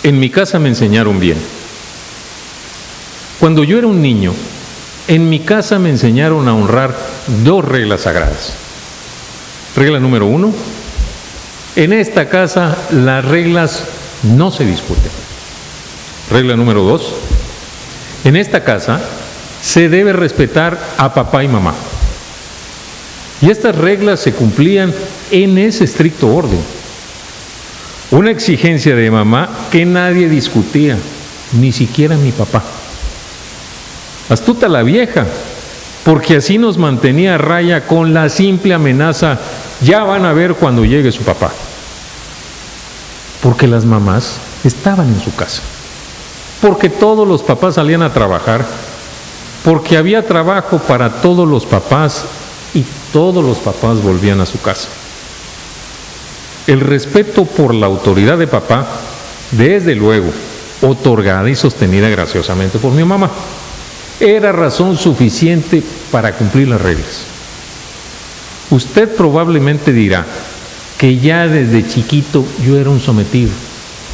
En mi casa me enseñaron bien. Cuando yo era un niño, en mi casa me enseñaron a honrar 2 reglas sagradas. Regla número 1, en esta casa las reglas no se discuten. Regla número 2, en esta casa se debe respetar a papá y mamá. Y estas reglas se cumplían en ese estricto orden. Una exigencia de mamá que nadie discutía, ni siquiera mi papá. Astuta la vieja, porque así nos mantenía a raya con la simple amenaza: ya van a ver cuando llegue su papá. Porque las mamás estaban en su casa, porque todos los papás salían a trabajar, porque había trabajo para todos los papás y todos los papás volvían a su casa. El respeto por la autoridad de papá, desde luego, otorgada y sostenida graciosamente por mi mamá, era razón suficiente para cumplir las reglas. Usted probablemente dirá que ya desde chiquito yo era un sometido,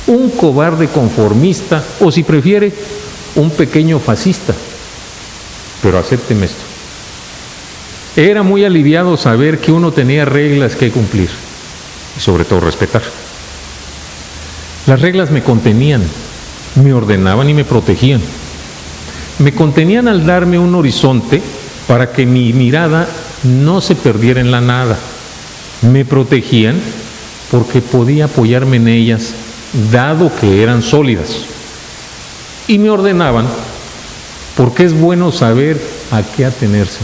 un cobarde conformista, o si prefiere, un pequeño fascista. Pero acépteme esto. Era muy aliviado saber que uno tenía reglas que cumplir y sobre todo respetar. Las reglas me contenían, me ordenaban y me protegían. Me contenían al darme un horizonte para que mi mirada no se perdiera en la nada. Me protegían porque podía apoyarme en ellas, dado que eran sólidas. Y me ordenaban porque es bueno saber a qué atenerse.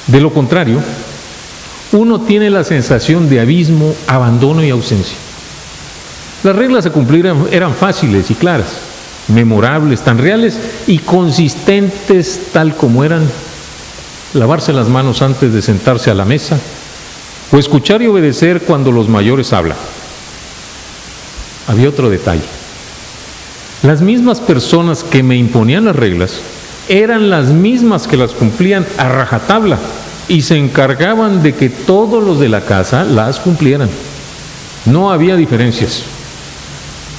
De lo contrario, uno tiene la sensación de abismo, abandono y ausencia. Las reglas a cumplir eran fáciles y claras, memorables, tan reales y consistentes tal como eran: lavarse las manos antes de sentarse a la mesa, o escuchar y obedecer cuando los mayores hablan. Había otro detalle. Las mismas personas que me imponían las reglas eran las mismas que las cumplían a rajatabla y se encargaban de que todos los de la casa las cumplieran. No había diferencias.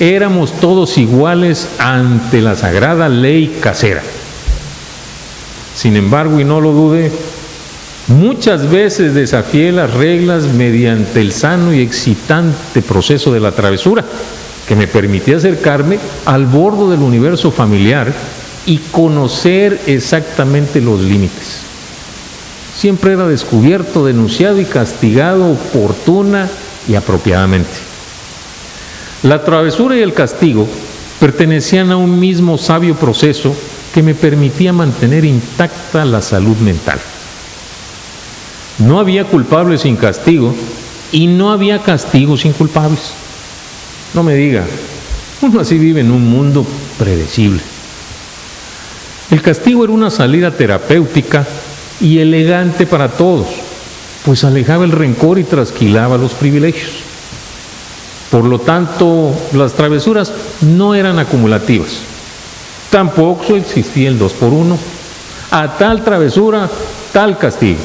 Éramos todos iguales ante la sagrada ley casera. Sin embargo, y no lo dude, muchas veces desafié las reglas mediante el sano y excitante proceso de la travesura, que me permitía acercarme al borde del universo familiar y conocer exactamente los límites. Siempre era descubierto, denunciado y castigado oportuna y apropiadamente. La travesura y el castigo pertenecían a un mismo sabio proceso que me permitía mantener intacta la salud mental. No había culpables sin castigo y no había castigos sin culpables. No me diga, uno así vive en un mundo predecible. El castigo era una salida terapéutica y elegante para todos, pues alejaba el rencor y trasquilaba los privilegios. Por lo tanto, las travesuras no eran acumulativas. Tampoco existía el 2 por 1. A tal travesura, tal castigo.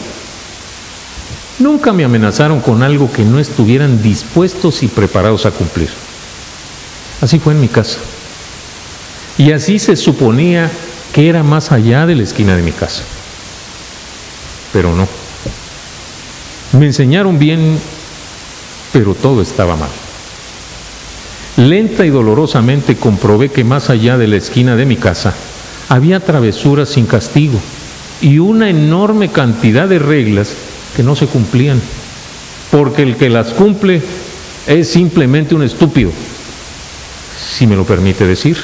Nunca me amenazaron con algo que no estuvieran dispuestos y preparados a cumplir. Así fue en mi casa. Y así se suponía que era más allá de la esquina de mi casa. Pero no. Me enseñaron bien, pero todo estaba mal. Lenta y dolorosamente comprobé que más allá de la esquina de mi casa había travesuras sin castigo y una enorme cantidad de reglas que no se cumplían, porque el que las cumple es simplemente un estúpido, si me lo permite decir.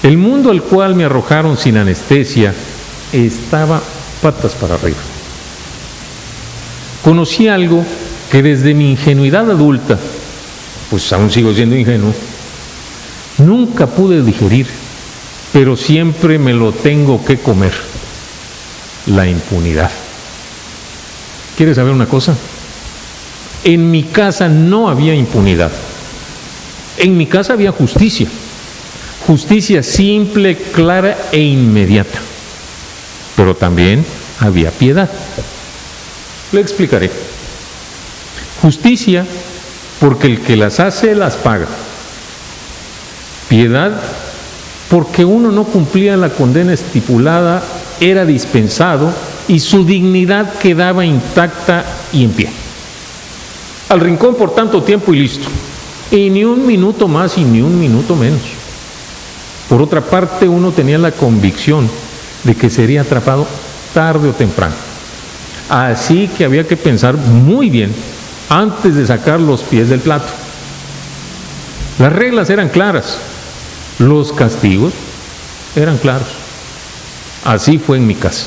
El mundo al cual me arrojaron sin anestesia estaba patas para arriba. Conocí algo que desde mi ingenuidad adulta, pues aún sigo siendo ingenuo, nunca pude digerir, pero siempre me lo tengo que comer: la impunidad. ¿Quieres saber una cosa? En mi casa no había impunidad. En mi casa había justicia. Justicia simple, clara e inmediata. Pero también había piedad. Le explicaré. Justicia porque el que las hace las paga. Piedad, porque uno no cumplía la condena estipulada, era dispensado y su dignidad quedaba intacta y en pie. Al rincón por tanto tiempo y listo. Y ni un minuto más y ni un minuto menos. Por otra parte, uno tenía la convicción de que sería atrapado tarde o temprano. Así que había que pensar muy bien antes de sacar los pies del plato. Las reglas eran claras, los castigos eran claros. Así fue en mi casa.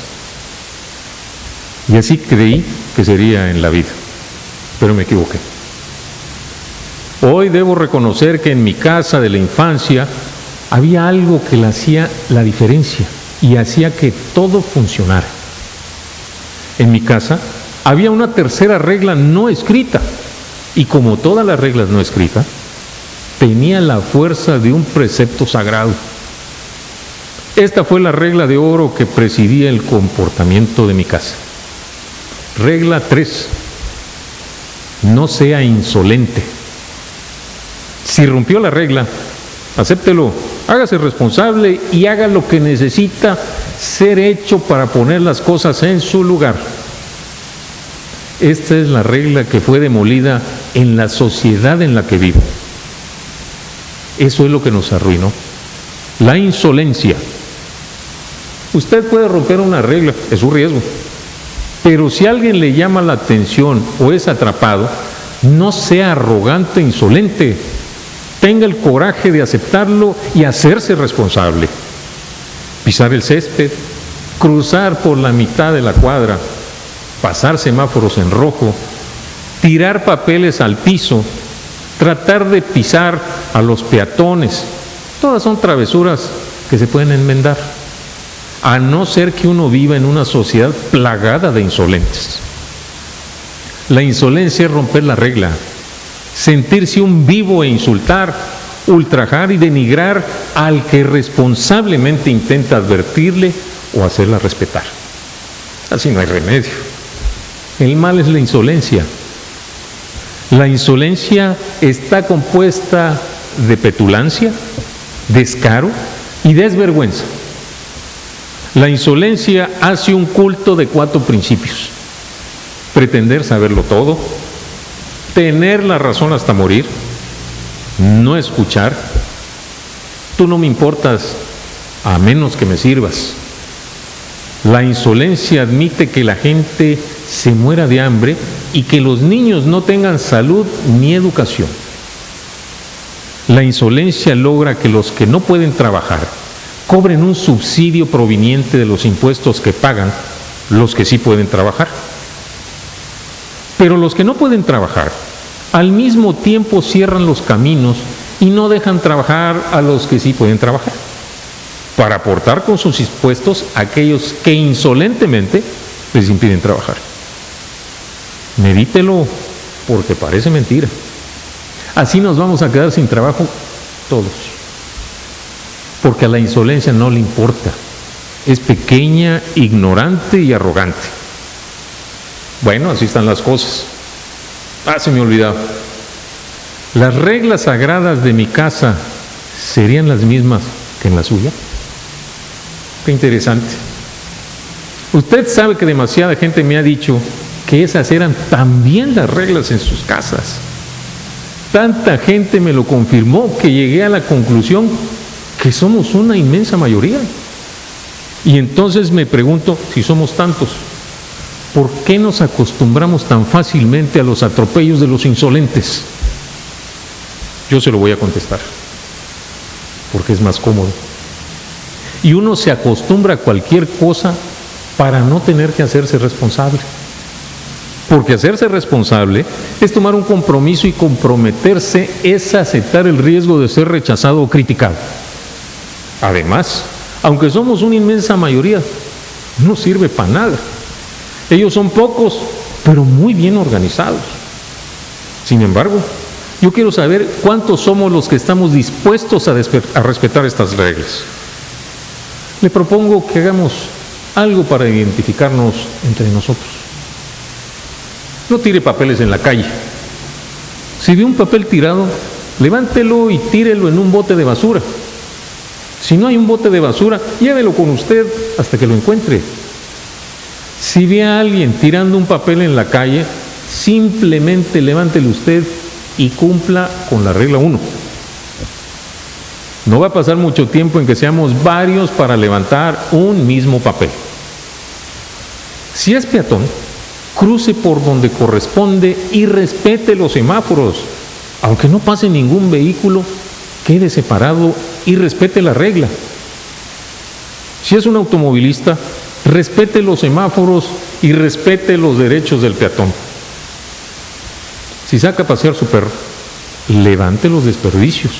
Y así creí que sería en la vida, pero me equivoqué. Hoy debo reconocer que en mi casa de la infancia había algo que le hacía la diferencia y hacía que todo funcionara. En mi casa había una tercera regla no escrita y como todas las reglas no escritas, tenía la fuerza de un precepto sagrado. Esta fue la regla de oro que presidía el comportamiento de mi casa. Regla 3. No sea insolente. Si rompió la regla, acéptelo, hágase responsable y haga lo que necesita ser hecho para poner las cosas en su lugar. Esta es la regla que fue demolida en la sociedad en la que vivo. Eso es lo que nos arruinó. La insolencia. Usted puede romper una regla, es su riesgo. Pero si alguien le llama la atención o es atrapado, no sea arrogante e insolente. Tenga el coraje de aceptarlo y hacerse responsable. Pisar el césped, cruzar por la mitad de la cuadra, pasar semáforos en rojo, tirar papeles al piso, tratar de pisar a los peatones. Todas son travesuras que se pueden enmendar, a no ser que uno viva en una sociedad plagada de insolentes. La insolencia es romper la regla, sentirse un vivo e insultar, ultrajar y denigrar al que responsablemente intenta advertirle o hacerla respetar. Así no hay remedio. El mal es la insolencia. La insolencia está compuesta de petulancia, descaro y desvergüenza. La insolencia hace un culto de 4 principios: pretender saberlo todo, tener la razón hasta morir, no escuchar, tú no me importas a menos que me sirvas. La insolencia admite que la gente se muera de hambre y que los niños no tengan salud ni educación. La insolencia logra que los que no pueden trabajar cobren un subsidio proveniente de los impuestos que pagan los que sí pueden trabajar. Pero los que no pueden trabajar, al mismo tiempo cierran los caminos y no dejan trabajar a los que sí pueden trabajar, para aportar con sus impuestos a aquellos que insolentemente les impiden trabajar. Medítelo, porque parece mentira. Así nos vamos a quedar sin trabajo todos, porque a la insolencia no le importa. Es pequeña, ignorante y arrogante. Bueno, así están las cosas. Se me olvidaba. ¿Las reglas sagradas de mi casa serían las mismas que en la suya? Qué interesante. Usted sabe que demasiada gente me ha dicho que esas eran también las reglas en sus casas. Tanta gente me lo confirmó que llegué a la conclusión que somos una inmensa mayoría. Y entonces me pregunto, si somos tantos, ¿por qué nos acostumbramos tan fácilmente a los atropellos de los insolentes? Yo se lo voy a contestar, porque es más cómodo. Y uno se acostumbra a cualquier cosa para no tener que hacerse responsable. Porque hacerse responsable es tomar un compromiso y comprometerse es aceptar el riesgo de ser rechazado o criticado. Además, aunque somos una inmensa mayoría, no sirve para nada. Ellos son pocos, pero muy bien organizados. Sin embargo, yo quiero saber cuántos somos los que estamos dispuestos a respetar estas reglas. Le propongo que hagamos algo para identificarnos entre nosotros. No tire papeles en la calle. Si ve un papel tirado, levántelo y tírelo en un bote de basura. Si no hay un bote de basura, llévelo con usted hasta que lo encuentre. Si ve a alguien tirando un papel en la calle, simplemente levántelo usted y cumpla con la regla 1. No va a pasar mucho tiempo en que seamos varios para levantar un mismo papel. Si es peatón, cruce por donde corresponde y respete los semáforos. Aunque no pase ningún vehículo, quede separado y respete la regla. Si es un automovilista, respete los semáforos y respete los derechos del peatón. Si saca a pasear su perro, levante los desperdicios.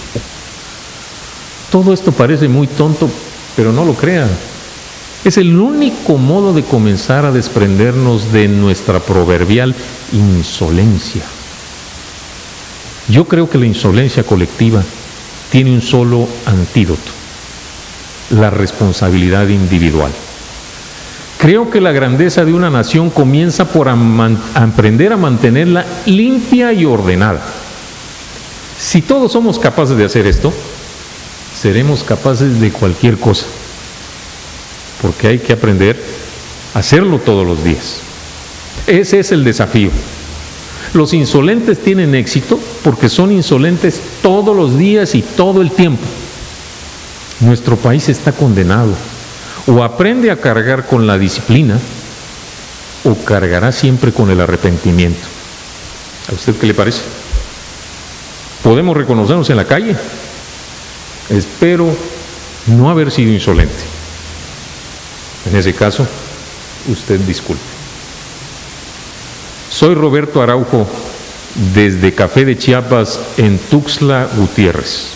Todo esto parece muy tonto, pero no lo crean. Es el único modo de comenzar a desprendernos de nuestra proverbial insolencia. Yo creo que la insolencia colectiva tiene un solo antídoto: la responsabilidad individual. Creo que la grandeza de una nación comienza por aprender a mantenerla limpia y ordenada. Si todos somos capaces de hacer esto, seremos capaces de cualquier cosa, porque hay que aprender a hacerlo todos los días. Ese es el desafío. Los insolentes tienen éxito porque son insolentes todos los días y todo el tiempo. Nuestro país está condenado. O aprende a cargar con la disciplina, o cargará siempre con el arrepentimiento. ¿A usted qué le parece? ¿Podemos reconocernos en la calle? Espero no haber sido insolente. En ese caso, usted disculpe. Soy Roberto Araujo, desde Café de Chiapas, en Tuxtla Gutiérrez.